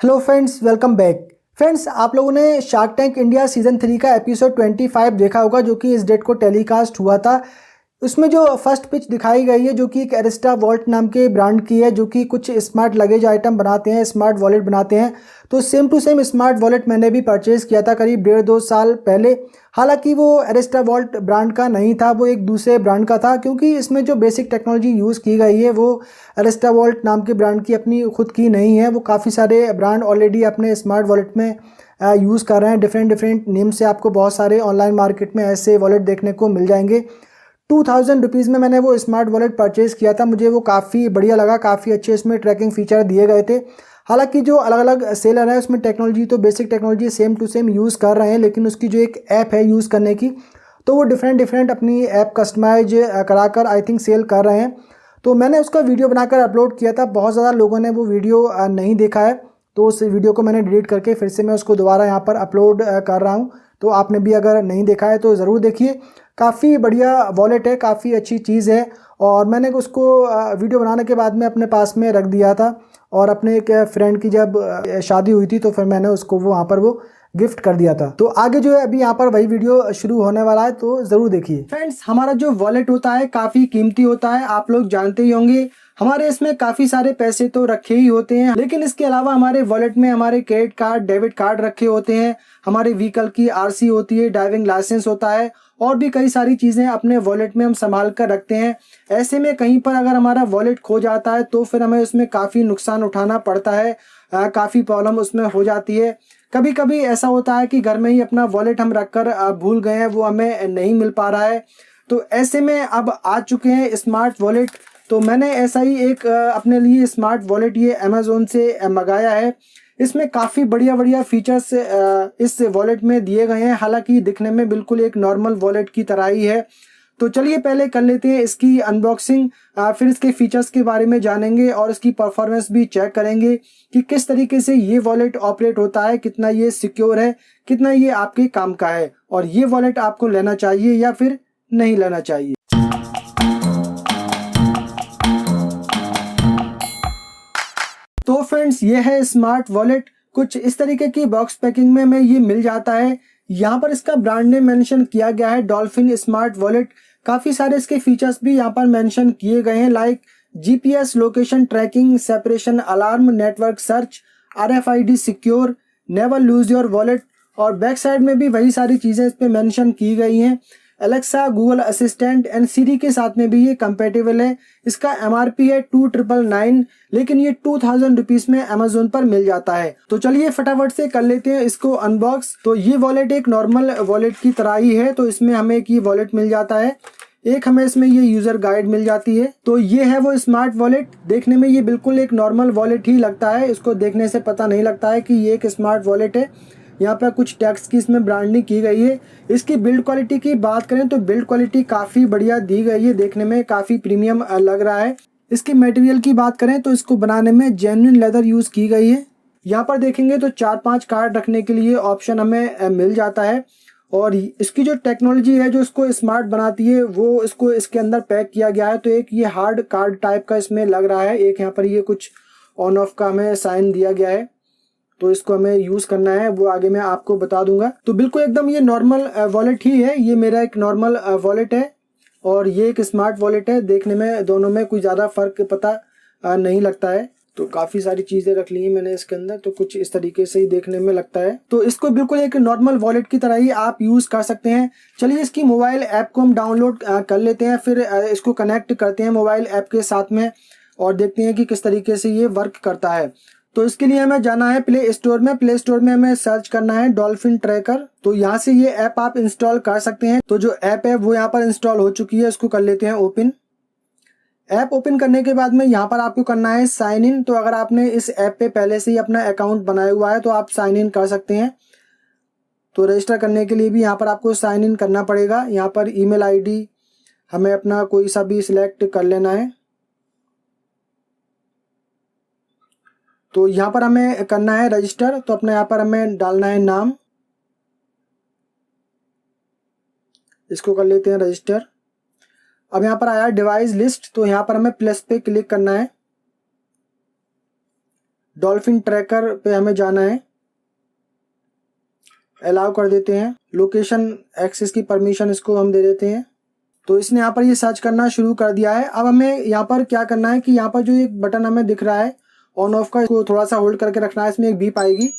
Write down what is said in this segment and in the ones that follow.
Hello friends, welcome back. Friends, आप लोगों ने शार्क टैंक इंडिया सीजन 3 का एपिसोड 25 देखा होगा, जो कि इस डेट को टेलीकास्ट हुआ था। उसमें जो फर्स्ट पिच दिखाई गई है, जो कि एक एरिस्टा वॉलेट नाम के ब्रांड की है, जो कि कुछ स्मार्ट लगेज आइटम बनाते हैं, स्मार्ट वॉलेट बनाते हैं। तो same to same smart wallet मैंने भी परचेज़ किया था करीब 1.5-2 साल पहले। हालांकि वो एरिस्टा वॉलेट ब्रांड का नहीं था, वो एक दूसरे ब्रांड का था, क्योंकि इसमें जो बेसिक टेक्नोलॉजी यूज़ की गई है वो एरिस्टा वॉलेट नाम के ब्रांड की अपनी खुद की नहीं है। वो काफ़ी सारे ब्रांड ऑलरेडी अपने स्मार्ट वॉलेट में यूज़ कर रहे हैं। डिफरेंट डिफरेंट नेम से आपको बहुत सारे ऑनलाइन मार्केट में ऐसे वॉलेट देखने को मिल जाएंगे। 2000 रुपीज़ में मैंने वो स्मार्ट वॉलेट परचेज़ किया था। मुझे वो काफ़ी बढ़िया लगा, काफ़ी अच्छे इसमें ट्रैकिंग फीचर दिए गए थे। हालांकि जो अलग अलग सेलर है उसमें टेक्नोलॉजी तो basic technology same to same use कर रहे हैं, लेकिन उसकी जो एक ऐप है यूज़ करने की, तो वो डिफरेंट डिफरेंट अपनी ऐप कस्टमाइज कराकर आई थिंक सेल कर रहे हैं। तो मैंने उसका वीडियो बनाकर अपलोड किया था, बहुत ज़्यादा लोगों ने वो वीडियो नहीं देखा है, तो उस वीडियो को मैंने डिलीट करके फिर से मैं उसको दोबारा यहाँ पर अपलोड कर रहा हूँ। तो आपने भी अगर नहीं देखा है तो ज़रूर देखिए। काफ़ी बढ़िया वॉलेट है, काफ़ी अच्छी चीज़ है। और मैंने उसको वीडियो बनाने के बाद में अपने पास में रख दिया था, और अपने एक फ्रेंड की जब शादी हुई थी तो फिर मैंने उसको वहाँ पर वो गिफ्ट कर दिया था। तो आगे जो है अभी यहाँ पर वही वीडियो शुरू होने वाला है, तो ज़रूर देखिए। फ्रेंड्स, हमारा जो वॉलेट होता है काफ़ी कीमती होता है, आप लोग जानते ही होंगे। हमारे इसमें काफ़ी सारे पैसे तो रखे ही होते हैं, लेकिन इसके अलावा हमारे वॉलेट में हमारे क्रेडिट कार्ड, डेबिट कार्ड रखे होते हैं, हमारे व्हीकल की आरसी होती है, ड्राइविंग लाइसेंस होता है, और भी कई सारी चीज़ें अपने वॉलेट में हम संभाल कर रखते हैं। ऐसे में कहीं पर अगर हमारा वॉलेट खो जाता है तो फिर हमें उसमें काफ़ी नुकसान उठाना पड़ता है, काफ़ी प्रॉब्लम उसमें हो जाती है। कभी कभी ऐसा होता है कि घर में ही अपना वॉलेट हम रखकर भूल गए हैं, वो हमें नहीं मिल पा रहा है। तो ऐसे में अब आ चुके हैं स्मार्ट वॉलेट। तो मैंने ऐसा ही एक अपने लिए स्मार्ट वॉलेट ये अमेज़ोन से मंगाया है। इसमें काफ़ी बढ़िया बढ़िया फीचर्स इस वॉलेट में दिए गए हैं। हालांकि दिखने में बिल्कुल एक नॉर्मल वॉलेट की तरह ही है। तो चलिए पहले कर लेते हैं इसकी अनबॉक्सिंग, फिर इसके फीचर्स के बारे में जानेंगे और इसकी परफॉर्मेंस भी चेक करेंगे कि किस तरीके से ये वॉलेट ऑपरेट होता है, कितना ये सिक्योर है, कितना ये आपके काम का है, और ये वॉलेट आपको लेना चाहिए या फिर नहीं लेना चाहिए। तो फ्रेंड्स, ये है स्मार्ट वॉलेट। कुछ इस तरीके की बॉक्स पैकिंग में हमें ये मिल जाता है। यहाँ पर इसका ब्रांड नेम मेंशन किया गया है, डॉल्फिन स्मार्ट वॉलेट। काफ़ी सारे इसके फीचर्स भी यहाँ पर मेंशन किए गए हैं, like GPS location tracking, separation alarm, network search, RFID secure, never lose your wallet. और बैक साइड में भी वही सारी चीज़ें इस पर मेंशन की गई हैं। एलेक्सा, गूगल असिस्टेंट एंड सीरी के साथ में भी ये कंपेटेबल है। इसका एमआरपी है 2999, लेकिन ये 2000 रुपीज़ में अमेजोन पर मिल जाता है। तो चलिए फटाफट से कर लेते हैं इसको अनबॉक्स। तो ये वॉलेट एक नॉर्मल वॉलेट की तरह ही है। तो इसमें हमें एक ये वॉलेट मिल जाता है, एक हमें इसमें ये यूजर गाइड मिल जाती है। तो ये है वो स्मार्ट वॉलेट। देखने में ये बिल्कुल एक नॉर्मल वॉलेट ही लगता है, इसको देखने से पता नहीं लगता है कि ये एक स्मार्ट वॉलेट है। यहाँ पर कुछ टैक्स की इसमें ब्रांडिंग की गई है। इसकी बिल्ड क्वालिटी की बात करें तो बिल्ड क्वालिटी काफ़ी बढ़िया दी गई है, देखने में काफ़ी प्रीमियम लग रहा है। इसके मटेरियल की बात करें तो इसको बनाने में जेन्युइन लेदर यूज़ की गई है। यहाँ पर देखेंगे तो 4-5 कार्ड रखने के लिए ऑप्शन हमें मिल जाता है। और इसकी जो टेक्नोलॉजी है जो इसको स्मार्ट बनाती है वो इसको इसके अंदर पैक किया गया है। तो एक ये हार्ड कार्ड टाइप का इसमें लग रहा है, एक यहाँ पर ये कुछ ऑन ऑफ का हमें साइन दिया गया है। तो इसको हमें यूज़ करना है वो आगे मैं आपको बता दूंगा। तो बिल्कुल एकदम ये नॉर्मल वॉलेट ही है, ये मेरा एक नॉर्मल वॉलेट है और ये एक स्मार्ट वॉलेट है। देखने में दोनों में कोई ज़्यादा फ़र्क पता नहीं लगता है। तो काफ़ी सारी चीज़ें रख ली हैं मैंने इसके अंदर, तो कुछ इस तरीके से ही देखने में लगता है। तो इसको बिल्कुल एक नॉर्मल वॉलेट की तरह ही आप यूज़ कर सकते हैं। चलिए इसकी मोबाइल ऐप को हम डाउनलोड कर लेते हैं, फिर इसको कनेक्ट करते हैं मोबाइल ऐप के साथ में और देखते हैं कि किस तरीके से ये वर्क करता है। तो इसके लिए हमें जाना है प्ले स्टोर में। प्ले स्टोर में हमें सर्च करना है डॉल्फिन ट्रैकर। तो यहाँ से ये ऐप आप इंस्टॉल कर सकते हैं। तो जो ऐप है वो यहाँ पर इंस्टॉल हो चुकी है, इसको कर लेते हैं ओपन। ऐप ओपन करने के बाद में यहाँ पर आपको करना है साइन इन। तो अगर आपने इस ऐप पे पहले से ही अपना अकाउंट बनाया हुआ है तो आप साइन इन कर सकते हैं। तो रजिस्टर करने के लिए भी यहाँ पर आपको साइन इन करना पड़ेगा। यहाँ पर ईमेल आईडी हमें अपना कोई सा भी सिलेक्ट कर लेना है। तो यहाँ पर हमें करना है रजिस्टर। तो अपने यहाँ पर हमें डालना है नाम, इसको कर लेते हैं रजिस्टर। अब यहाँ पर आया डिवाइस लिस्ट, तो यहाँ पर हमें प्लस पे क्लिक करना है। डॉल्फिन ट्रैकर पे हमें जाना है, अलाउ कर देते हैं। लोकेशन एक्सेस की परमिशन इसको हम दे देते हैं। तो इसने यहाँ पर ये सर्च करना शुरू कर दिया है। अब हमें यहाँ पर क्या करना है कि यहाँ पर जो एक बटन हमें दिख रहा है ऑन ऑफ का, इसको थोड़ा सा होल्ड करके रखना है। इसमें एक बीप आएगी,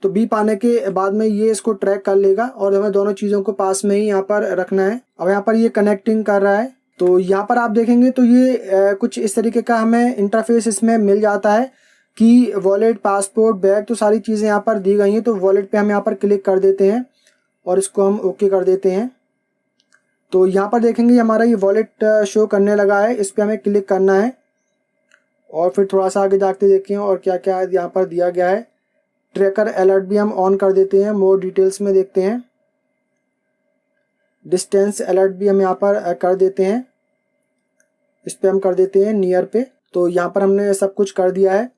तो बीप आने के बाद में ये इसको ट्रैक कर लेगा और हमें दोनों चीज़ों को पास में ही यहाँ पर रखना है। अब यहाँ पर ये कनेक्टिंग कर रहा है, तो यहाँ पर आप देखेंगे तो ये कुछ इस तरीके का हमें इंटरफेस इसमें मिल जाता है कि वॉलेट, पासपोर्ट, बैग, तो सारी चीज़ें यहाँ पर दी गई हैं। तो वॉलेट पे हम यहाँ पर क्लिक कर देते हैं और इसको हम ओके कर देते हैं। तो यहाँ पर देखेंगे हमारा ये वॉलेट शो करने लगा है, इस पर हमें क्लिक करना है और फिर थोड़ा सा आगे जाके देखें और क्या क्या यहाँ पर दिया गया है। ट्रैकर अलर्ट भी हम ऑन कर देते हैं, मोर डिटेल्स में देखते हैं। डिस्टेंस अलर्ट भी हम यहाँ पर कर देते हैं, इस पर हम कर देते हैं नियर पे। तो यहाँ पर हमने सब कुछ कर दिया है।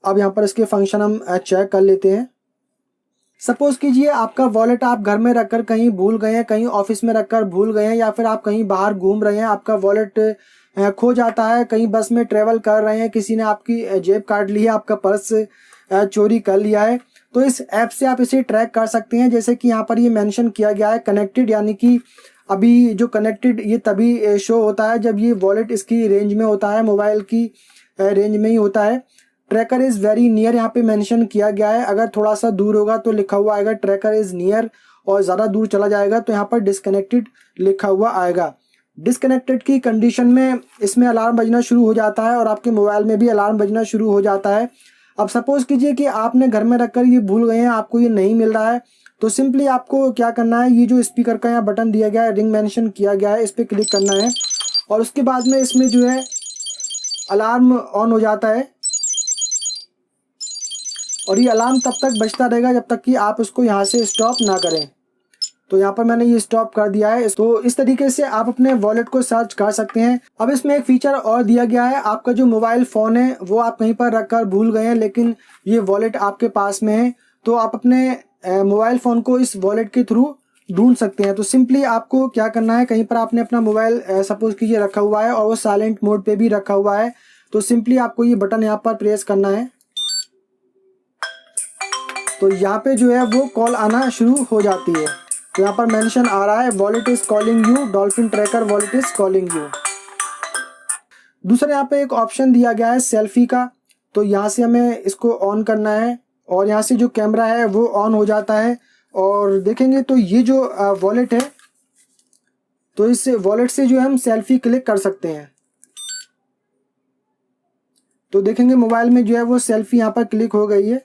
अब यहाँ पर इसके फंक्शन हम चेक कर लेते हैं। सपोज कीजिए आपका वॉलेट आप घर में रखकर कहीं भूल गए हैं, कहीं ऑफिस में रखकर भूल गए हैं, या फिर आप कहीं बाहर घूम रहे हैं, आपका वॉलेट खो जाता है, कहीं बस में ट्रेवल कर रहे हैं, किसी ने आपकी जेब काट ली है, आपका पर्स चोरी कर लिया है, तो इस ऐप से आप इसे ट्रैक कर सकते हैं। जैसे कि यहाँ पर ये मेंशन किया गया है कनेक्टेड, यानी कि अभी जो कनेक्टेड ये तभी शो होता है जब ये वॉलेट इसकी रेंज में होता है, मोबाइल की रेंज में ही होता है। ट्रैकर इज़ वेरी नियर यहाँ पे मेंशन किया गया है। अगर थोड़ा सा दूर होगा तो लिखा हुआ आएगा ट्रैकर इज़ नियर, और ज़्यादा दूर चला जाएगा तो यहाँ पर डिस्कनेक्टेड लिखा हुआ आएगा। डिस्कनेक्टेड की कंडीशन में इसमें अलार्म बजना शुरू हो जाता है और आपके मोबाइल में भी अलार्म बजना शुरू हो जाता है। अब सपोज़ कीजिए कि आपने घर में रखकर ये भूल गए हैं, आपको ये नहीं मिल रहा है, तो सिंपली आपको क्या करना है, ये जो स्पीकर का यहाँ बटन दिया गया है, रिंग मेंशन किया गया है, इस पर क्लिक करना है और उसके बाद में इसमें जो है अलार्म ऑन हो जाता है और ये अलार्म तब तक बजता रहेगा जब तक कि आप उसको यहाँ से स्टॉप ना करें। तो यहाँ पर मैंने ये स्टॉप कर दिया है। तो इस तरीके से आप अपने वॉलेट को सर्च कर सकते हैं। अब इसमें एक फीचर और दिया गया है, आपका जो मोबाइल फ़ोन है वो आप कहीं पर रख कर भूल गए हैं लेकिन ये वॉलेट आपके पास में है, तो आप अपने मोबाइल फ़ोन को इस वॉलेट के थ्रू ढूंढ सकते हैं। तो सिंपली आपको क्या करना है, कहीं पर आपने अपना मोबाइल सपोज कीजिए रखा हुआ है और वो साइलेंट मोड पे भी रखा हुआ है, तो सिंपली आपको ये बटन यहाँ पर प्रेस करना है। तो यहाँ पे जो है वो कॉल आना शुरू हो जाती है। तो यहाँ पर मेंशन आ रहा है wallet is calling you, dolphin tracker wallet is calling you. दूसरा यहाँ पे एक ऑप्शन दिया गया है सेल्फी का, तो यहाँ से हमें इसको ऑन करना है और यहाँ से जो कैमरा है वो ऑन हो जाता है। और देखेंगे तो ये जो वॉलेट है, तो इस वॉलेट से जो है हम सेल्फी क्लिक कर सकते हैं। तो देखेंगे मोबाइल में जो है वो सेल्फी यहाँ पर क्लिक हो गई है।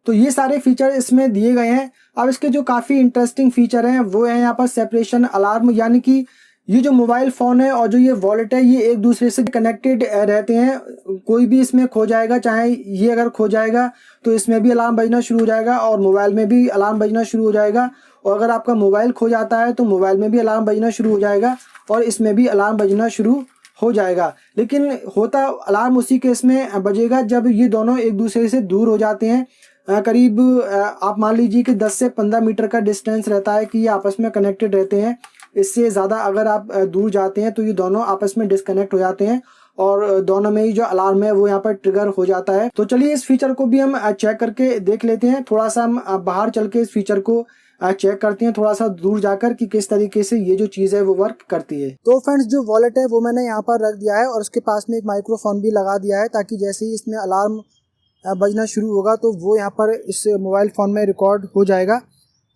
तो ये सारे फीचर इसमें दिए गए हैं। अब इसके जो काफ़ी इंटरेस्टिंग फीचर हैं वो है यहाँ पर सेपरेशन अलार्म, यानी कि ये जो मोबाइल फ़ोन है और जो ये वॉलेट है ये एक दूसरे से कनेक्टेड रहते हैं। कोई भी इसमें खो जाएगा, चाहे ये अगर खो जाएगा तो इसमें भी अलार्म बजना शुरू हो जाएगा और मोबाइल में भी अलार्म बजना शुरू हो जाएगा, और अगर आपका मोबाइल खो जाता है तो मोबाइल में भी अलार्म बजना शुरू हो जाएगा और इसमें भी अलार्म बजना शुरू हो जाएगा। लेकिन होता अलार्म उसी केस में बजेगा जब ये दोनों एक दूसरे से दूर हो जाते हैं। करीब आप मान लीजिए कि 10 से 15 मीटर का डिस्टेंस रहता है कि ये आपस में कनेक्टेड रहते हैं। इससे ज़्यादा अगर आप दूर जाते हैं तो ये दोनों आपस में डिस्कनेक्ट हो जाते हैं और दोनों में ही जो अलार्म है वो यहाँ पर ट्रिगर हो जाता है। तो चलिए इस फीचर को भी हम चेक करके देख लेते हैं। थोड़ा सा हम बाहर चल के इस फीचर को चेक करते हैं, थोड़ा सा दूर जाकर, कि किस तरीके से ये जो चीज़ है वो वर्क करती है। तो फ्रेंड्स जो वॉलेट है वो मैंने यहाँ पर रख दिया है और उसके पास में एक माइक्रोफोन भी लगा दिया है, ताकि जैसे ही इसमें अलार्म बजना शुरू होगा तो वो यहाँ पर इस मोबाइल फ़ोन में रिकॉर्ड हो जाएगा।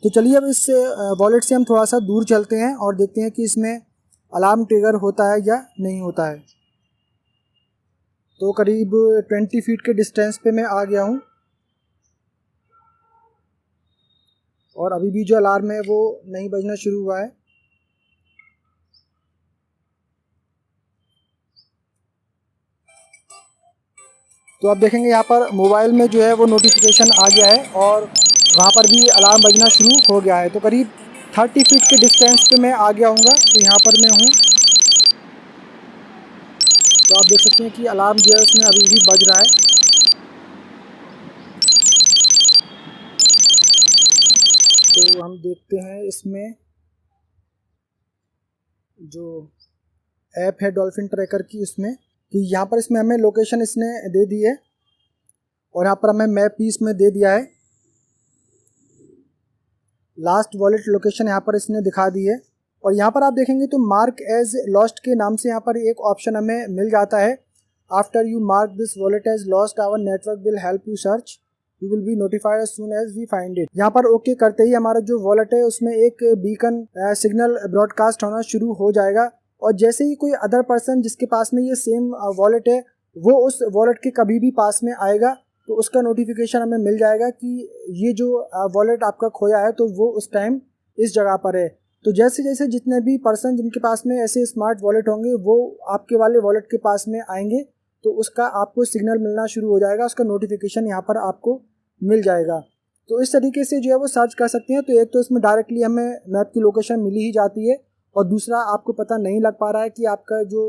तो चलिए अब इस वॉलेट से हम थोड़ा सा दूर चलते हैं और देखते हैं कि इसमें अलार्म ट्रिगर होता है या नहीं होता है। तो करीब 20 फीट के डिस्टेंस पे मैं आ गया हूँ और अभी भी जो अलार्म है वो नहीं बजना शुरू हुआ है। तो आप देखेंगे यहाँ पर मोबाइल में जो है वो नोटिफिकेशन आ गया है और वहाँ पर भी अलार्म बजना शुरू हो गया है। तो करीब 30 फीट के डिस्टेंस पे मैं आ गया हूँगा। तो यहाँ पर मैं हूँ, तो आप देख सकते हैं कि अलार्म जो है उसमें अभी भी बज रहा है। तो हम देखते हैं इसमें जो ऐप है डॉल्फिन ट्रैकर की, उसमें कि यहाँ पर इसमें हमें लोकेशन इसने दे दी है और यहाँ पर हमें मैप भी इसमें दे दिया है। लास्ट वॉलेट लोकेशन यहाँ पर इसने दिखा दी है। और यहाँ पर आप देखेंगे तो मार्क एज लॉस्ट के नाम से यहाँ पर एक ऑप्शन हमें मिल जाता है। After you mark this wallet as lost our network will help you search, you will be notified as soon as we find it. यहाँ पर ओके करते ही हमारा जो वॉलेट है उसमें एक बीकन सिग्नल ब्रॉडकास्ट होना शुरू हो जाएगा। और जैसे ही कोई अदर पर्सन जिसके पास में ये सेम वॉलेट है वो उस वॉलेट के कभी भी पास में आएगा तो उसका नोटिफिकेशन हमें मिल जाएगा कि ये जो वॉलेट आपका खोया है तो वो उस टाइम इस जगह पर है। तो जैसे जैसे जितने भी पर्सन जिनके पास में ऐसे स्मार्ट वॉलेट होंगे वो आपके वाले वॉलेट के पास में आएंगे तो उसका आपको सिग्नल मिलना शुरू हो जाएगा, उसका नोटिफिकेशन यहाँ पर आपको मिल जाएगा। तो इस तरीके से जो है वो सर्च कर सकते हैं। तो एक तो इसमें डायरेक्टली हमें मैप की लोकेशन मिली ही जाती है और दूसरा आपको पता नहीं लग पा रहा है कि आपका जो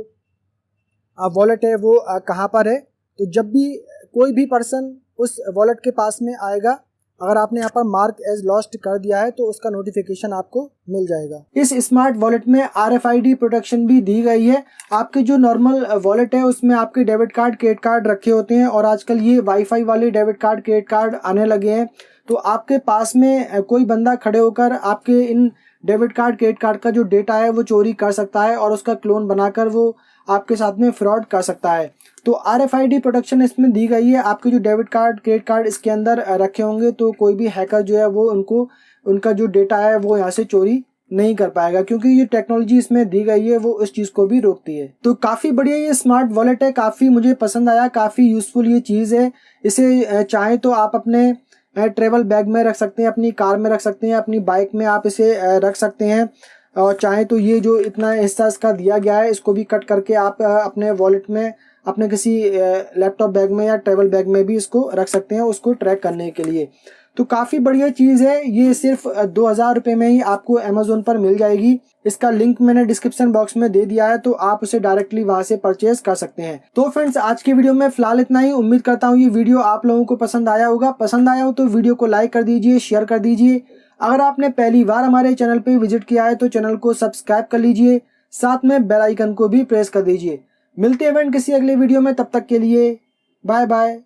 वॉलेट है वो कहाँ पर है। तो जब भी कोई भी पर्सन उस वॉलेट के पास में आएगा, अगर आपने यहाँ पर मार्क एज लॉस्ट कर दिया है तो उसका नोटिफिकेशन आपको मिल जाएगा। इस स्मार्ट वॉलेट में RFID प्रोटेक्शन भी दी गई है। आपके जो नॉर्मल वॉलेट है उसमें आपके डेबिट कार्ड क्रेडिट कार्ड रखे होते हैं और आजकल ये वाईफाई वाले डेबिट कार्ड क्रेडिट कार्ड आने लगे हैं। तो आपके पास में कोई बंदा खड़े होकर आपके in debit card credit card का जो डेटा है वो चोरी कर सकता है और उसका क्लोन बनाकर वो आपके साथ में फ्रॉड कर सकता है। तो RFID प्रोटेक्शन इसमें दी गई है। आपके जो डेबिट कार्ड क्रेडिट कार्ड इसके अंदर रखे होंगे तो कोई भी हैकर जो है वो उनका जो डेटा है वो यहाँ से चोरी नहीं कर पाएगा, क्योंकि ये टेक्नोलॉजी इसमें दी गई है वो इस चीज़ को भी रोकती है। तो काफ़ी बढ़िया ये स्मार्ट वॉलेट है, काफ़ी मुझे पसंद आया, काफ़ी यूज़फुल ये चीज़ है। इसे चाहे तो आप अपने ट्रेवल बैग में रख सकते हैं, अपनी कार में रख सकते हैं, अपनी बाइक में आप इसे रख सकते हैं। और चाहे तो ये जो इतना हिस्सा इसका दिया गया है इसको भी कट करके आप अपने वॉलेट में, अपने किसी लैपटॉप बैग में या ट्रैवल बैग में भी इसको रख सकते हैं उसको ट्रैक करने के लिए। तो काफ़ी बढ़िया चीज़ है। ये सिर्फ 2000 रुपये में ही आपको अमेज़ोन पर मिल जाएगी। इसका लिंक मैंने डिस्क्रिप्शन बॉक्स में दे दिया है तो आप उसे डायरेक्टली वहाँ से परचेज कर सकते हैं। तो फ्रेंड्स आज की वीडियो में फिलहाल इतना ही। उम्मीद करता हूँ ये वीडियो आप लोगों को पसंद आया होगा। पसंद आया हो तो वीडियो को लाइक कर दीजिए, शेयर कर दीजिए। अगर आपने पहली बार हमारे चैनल पर विजिट किया है तो चैनल को सब्सक्राइब कर लीजिए, साथ में बेल आइकन को भी प्रेस कर दीजिए। मिलते हैं फ्रेंड किसी अगले वीडियो में, तब तक के लिए बाय बाय।